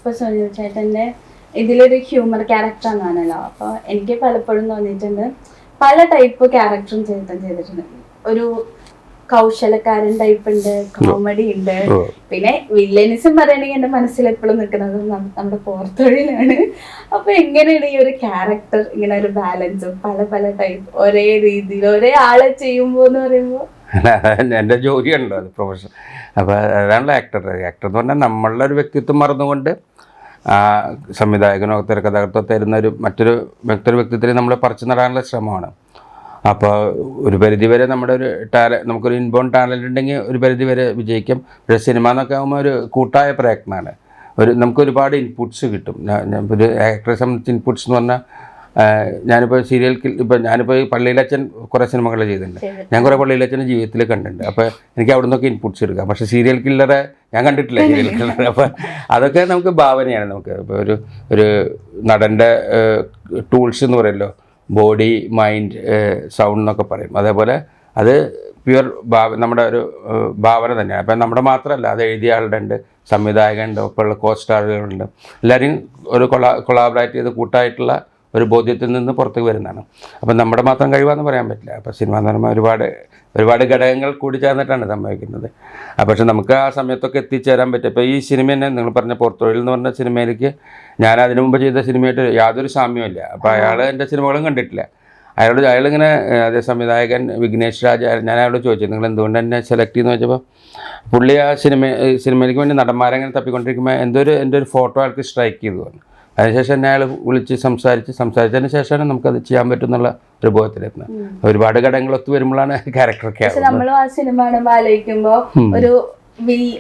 ഇപ്പോൾ സുനിൽ ചേട്ടൻ്റെ ഇതിലൊരു ഹ്യൂമർ ക്യാരക്ടർ ആണല്ലോ. അപ്പോൾ എനിക്ക് പലപ്പോഴും തോന്നിയിട്ടുണ്ട് പല ടൈപ്പ് ക്യാരക്ടറും ചെയ്തിട്ടുണ്ട്. ഒരു കൗശലക്കാരൻ ടൈപ്പ് ഉണ്ട്, കോമഡി ഉണ്ട്, പിന്നെ വില്ലനിസം പറയുകയാണെങ്കിൽ എൻ്റെ മനസ്സിൽ എപ്പോഴും നിൽക്കുന്നത് നമ്മുടെ പോർത്തൊഴിലാണ്. അപ്പൊ എങ്ങനെയാണ് ഈ ഒരു ക്യാരക്ടർ ഇങ്ങനെ ഒരു ബാലൻസും പല പല ടൈപ്പ് ഒരേ രീതിയിൽ ഒരേ ആളെ ചെയ്യുമ്പോ എന്ന് പറയുമ്പോൾ? എൻ്റെ ജോലിയാണല്ലോ അത്, പ്രൊഫഷൻ. അപ്പോൾ അതാണല്ലോ ആക്ടർ. ആക്ടർ എന്ന് പറഞ്ഞാൽ നമ്മളുടെ ഒരു വ്യക്തിത്വം മറന്നുകൊണ്ട് സംവിധായകനോ തിരക്കഥാകൃത്തോ തരുന്ന മറ്റൊരു വ്യക്തിത്വത്തെ നമ്മൾ പറിച്ചു നടാനുള്ള ശ്രമമാണ്. അപ്പോൾ ഒരു പരിധിവരെ നമ്മുടെ ഒരു നമുക്കൊരു ഇൻബോൺ ടാലൻ്റ് ഉണ്ടെങ്കിൽ ഒരു പരിധിവരെ വിജയിക്കും. പക്ഷേ സിനിമ എന്നൊക്കെ ആകുമ്പോൾ ഒരു കൂട്ടായ പ്രയത്നമാണ്. നമുക്ക് ഒരുപാട് ഇൻപുട്സ് കിട്ടും. ഒരു ആക്ടറെ സംബന്ധിച്ച് ഇൻപുട്സ് എന്ന് പറഞ്ഞാൽ ഞാനിപ്പോൾ ഞാനിപ്പോൾ ഈ പള്ളിയിലച്ഛൻ കുറേ സിനിമകൾ ചെയ്തിട്ടുണ്ട്. ഞാൻ കുറേ പള്ളിയിലച്ഛൻ്റെ ജീവിതത്തിൽ കണ്ടിട്ടുണ്ട്. അപ്പോൾ എനിക്ക് അവിടെ നിന്നൊക്കെ ഇൻപുട്സ് എടുക്കാം. പക്ഷേ സീരിയൽ കില്ലറെ ഞാൻ കണ്ടിട്ടില്ല, സീരിയൽ കില്ലറെ. അപ്പോൾ അതൊക്കെ നമുക്ക് ഭാവനയാണ്. നമുക്ക് ഇപ്പോൾ ഒരു നടൻ്റെ ടൂൾസ് എന്ന് പറയുമല്ലോ, ബോഡി, മൈൻഡ്, സൗണ്ട് എന്നൊക്കെ പറയും. അതേപോലെ അത് പ്യുവർ നമ്മുടെ ഒരു ഭാവന തന്നെയാണ്. അപ്പം നമ്മുടെ മാത്രമല്ല, അത് എഴുതിയ ആളുടെ ഉണ്ട്, സംവിധായകനുണ്ട്, ഒപ്പമുള്ള കോ സ്റ്റാറുകളുണ്ട്. എല്ലാവരും ഒരു കൊളാബറേറ്റ് ചെയ്ത് കൂട്ടായിട്ടുള്ള ഒരു ബോധ്യത്തിൽ നിന്ന് പുറത്തേക്ക് വരുന്നതാണ്. അപ്പം നമ്മുടെ മാത്രം കഴിവാന്ന് പറയാൻ പറ്റില്ല. അപ്പോൾ സിനിമ എന്ന് പറയുമ്പോൾ ഒരുപാട് ഘടകങ്ങൾ കൂടി ചേർന്നിട്ടാണ് സംഭവിക്കുന്നത്. പക്ഷെ നമുക്ക് ആ സമയത്തൊക്കെ എത്തിച്ചേരാൻ പറ്റും. ഇപ്പോൾ ഈ സിനിമ തന്നെ നിങ്ങൾ പറഞ്ഞ പോർത്തൊഴിൽ എന്ന് പറഞ്ഞ സിനിമയിലേക്ക് ഞാൻ അതിനു മുമ്പ് ചെയ്ത സിനിമയായിട്ട് യാതൊരു സാമ്യമില്ല. അപ്പോൾ അയാൾ എൻ്റെ സിനിമകളും കണ്ടിട്ടില്ല. അയാളിങ്ങനെ അതേ സംവിധായകൻ വിഘ്നേഷ് രാജ്, ഞാൻ അയാളോട് ചോദിച്ചു നിങ്ങൾ എന്തുകൊണ്ട് എന്നെ സെലക്ട് ചെയ്യുന്നു വെച്ചപ്പോൾ പുള്ളി ആ സിനിമയിലേക്ക് വേണ്ടി നടന്മാരെങ്ങനെ തപ്പിക്കൊണ്ടിരിക്കുമ്പോൾ എൻ്റെ ഒരു ഫോട്ടോ അയാൾക്ക് സ്ട്രൈക്ക് ചെയ്തു പറഞ്ഞു. അതിനുശേഷം എന്നെ അയാൾ വിളിച്ച് സംസാരിച്ചതിന് ശേഷമാണ് നമുക്കത് ചെയ്യാൻ പറ്റും എന്നുള്ള ഒരു ബോധത്തിലെത്തുന്നത്. ഒരുപാട് ഘടകങ്ങൾ ഒത്തു വരുമ്പോഴാണ് ക്യാരക്ടറൊക്കെ നമ്മൾ ആ സിനിമ ആലോചിക്കുമ്പോൾ ഒരു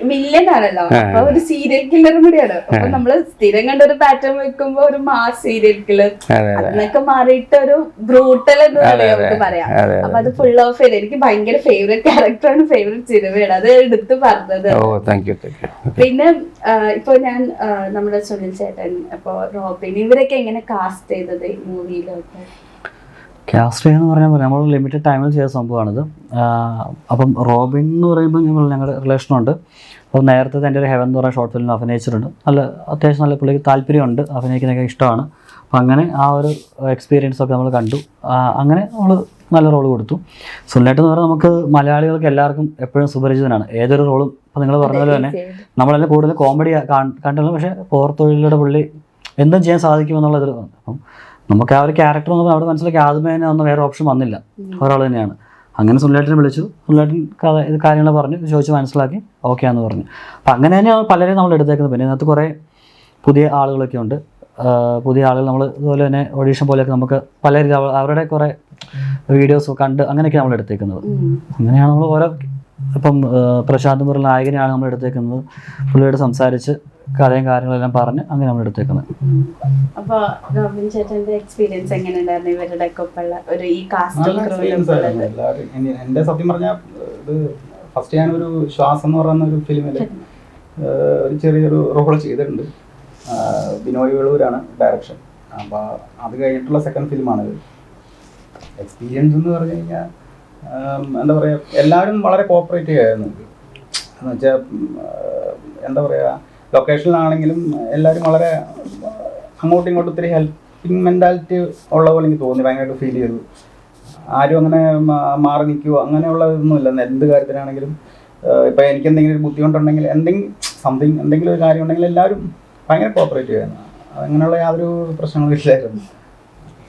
വില്ലനാണല്ലോ, അപ്പൊ ഒരു സീരിയൽ കില്ലറും കൂടിയാണ്. അപ്പൊ നമ്മള് സ്ഥിരം കണ്ട ഒരു പാറ്റേൺ വെക്കുമ്പോ ഒരു മാസ് സീരിയൽ കില്ലർ അതിനൊക്കെ മാറിയിട്ട് ഒരു ബ്രൂട്ടൽ എന്ന് നമുക്ക് പറയാം. അപ്പൊ അത് ഫുൾ ഓഫ് ചെയ്ത് എനിക്ക് ഭയങ്കര ഫേവറേറ്റ് ക്യാരക്ടറാണ്, ഫേവറേറ്റ് സിനിമയാണ്, അത് എടുത്ത് പറഞ്ഞത്. പിന്നെ ഇപ്പൊ ഞാൻ നമ്മുടെ സുനിൽ ചേട്ടൻ, ഇപ്പൊ റോബിൻ, ഇവരൊക്കെ എങ്ങനെ കാസ്റ്റ് ചെയ്തത് ഈ മൂവിയിലൊക്കെ? കാസ്റ്റ് എന്ന് പറഞ്ഞാൽ നമ്മൾ ലിമിറ്റഡ് ടൈമിൽ ചെയ്ത സംഭവമാണിത്. അപ്പം റോബിൻ എന്ന് പറയുമ്പോൾ ഞങ്ങളുടെ റിലേഷനുണ്ട്. അപ്പോൾ നേരത്തെ എൻ്റെ ഒരു ഹെവൻ എന്ന് പറയുന്ന ഷോർട്ട് ഫിലിം അഭിനയിച്ചിട്ടുണ്ട്. അത്യാവശ്യം നല്ല പുള്ളിക്ക് താല്പര്യമുണ്ട്, അഭിനയിക്കുന്നതൊക്കെ ഇഷ്ടമാണ്. അപ്പം അങ്ങനെ ആ ഒരു എക്സ്പീരിയൻസ് ഒക്കെ നമ്മൾ കണ്ടു. അങ്ങനെ നമ്മൾ നല്ല റോൾ കൊടുത്തു. സുനിലേട്ടൻ എന്ന് പറഞ്ഞാൽ നമുക്ക് മലയാളികൾക്ക് എല്ലാവർക്കും എപ്പോഴും സുപരിചിതനാണ്. ഏതൊരു റോളും ഇപ്പോൾ നിങ്ങൾ പറഞ്ഞ പോലെ തന്നെ നമ്മളെല്ലാം കൂടുതൽ കോമഡി കണ്ടുള്ളൂ. പക്ഷേ പോർത്തൊഴിലിലൂടെ പുള്ളി എന്തും ചെയ്യാൻ സാധിക്കുമെന്നുള്ളത്. അപ്പം നമുക്ക് ആ ഒരു ക്യാരക്ടർ എന്ന് അവിടെ മനസ്സിലാക്കി ആദ്യമേ തന്നെ ഒന്നും വേറെ ഓപ്ഷൻ വന്നില്ല, ഒരാൾ തന്നെയാണ്. അങ്ങനെ സുനിലേട്ടനെ വിളിച്ചു, സുനിലേട്ടൻ കാര്യങ്ങൾ പറഞ്ഞു, ചോദിച്ച് മനസ്സിലാക്കി ഓക്കെ ആണെന്ന് പറഞ്ഞു. അപ്പം അങ്ങനെ തന്നെയാണ് പലരെയും നമ്മൾ എടുത്തേക്കുന്നത്. പിന്നെ ഇതിനകത്ത് കുറേ പുതിയ ആളുകളൊക്കെ ഉണ്ട്. പുതിയ ആളുകൾ നമ്മൾ ഇതുപോലെ തന്നെ ഓഡീഷൻ പോലെയൊക്കെ നമുക്ക് പല രീതി അവരുടെ കുറേ വീഡിയോസ് കണ്ട് അങ്ങനെയൊക്കെ നമ്മൾ എടുത്തേക്കുന്നത്. അങ്ങനെയാണ് നമ്മൾ ഓരോ ഇപ്പം പ്രശാന്ത് മുരൾ നായകനെയാണ് നമ്മൾ എടുത്തേക്കുന്നത്. പുള്ളിയോട് സംസാരിച്ച് കഥയും കാര്യങ്ങളെല്ലാം പറഞ്ഞ് അങ്ങനെ നമ്മൾ എടുത്തേക്കുന്നത്. അപ്പോൾ റോബിൻ ചേട്ടൻ്റെ എക്സ്പീരിയൻസ് എങ്ങനെയുണ്ടായിരുന്നു ഇവരുടെ ഒപ്പമുള്ള ഒരു ഈ കാസ്റ്റും ക്രൂവിലും? എൻ്റെ സത്യം പറഞ്ഞാൽ ഇത് ഫസ്റ്റ് ഞാനൊരു ശ്വാസം എന്ന് പറയുന്ന ഒരു ഫിലിമിൽ ഒരു ചെറിയൊരു റോൾ ചെയ്തിട്ടുണ്ട്. ബിനോയ് വെളൂരാണ് ഡയറക്ഷൻ. അപ്പോൾ അത് കഴിഞ്ഞിട്ടുള്ള സെക്കൻഡ് ഫിലിമാണിത്. എക്സ്പീരിയൻസ് എന്ന് പറഞ്ഞു കഴിഞ്ഞാൽ എന്താ പറയുക, എല്ലാവരും വളരെ കോപ്പറേറ്റീവ് ആയിരുന്നു. എന്ന് വെച്ചാൽ എന്താ പറയുക, ലൊക്കേഷനിലാണെങ്കിലും എല്ലാവരും വളരെ അങ്ങോട്ടും ഇങ്ങോട്ടും ഒത്തിരി ഹെൽപ്പിംഗ് മെൻറ്റാലിറ്റി ഉള്ള പോലെ എനിക്ക് തോന്നി, ഭയങ്കരമായിട്ട് ഫീൽ ചെയ്തു. ആരും അങ്ങനെ മാറി നിൽക്കുകയോ അങ്ങനെയുള്ള ഇതൊന്നുമില്ല. എന്ത് കാര്യത്തിനാണെങ്കിലും ഇപ്പോൾ എനിക്ക് എന്തെങ്കിലും ഒരു ബുദ്ധിമുട്ടുണ്ടെങ്കിൽ എന്തെങ്കിലും ഒരു കാര്യം ഉണ്ടെങ്കിൽ എല്ലാവരും ഭയങ്കര കോപ്പറേറ്റീവ് ആയിരുന്നു. അങ്ങനെയുള്ള യാതൊരു പ്രശ്നങ്ങളും ഇല്ലായിരുന്നു.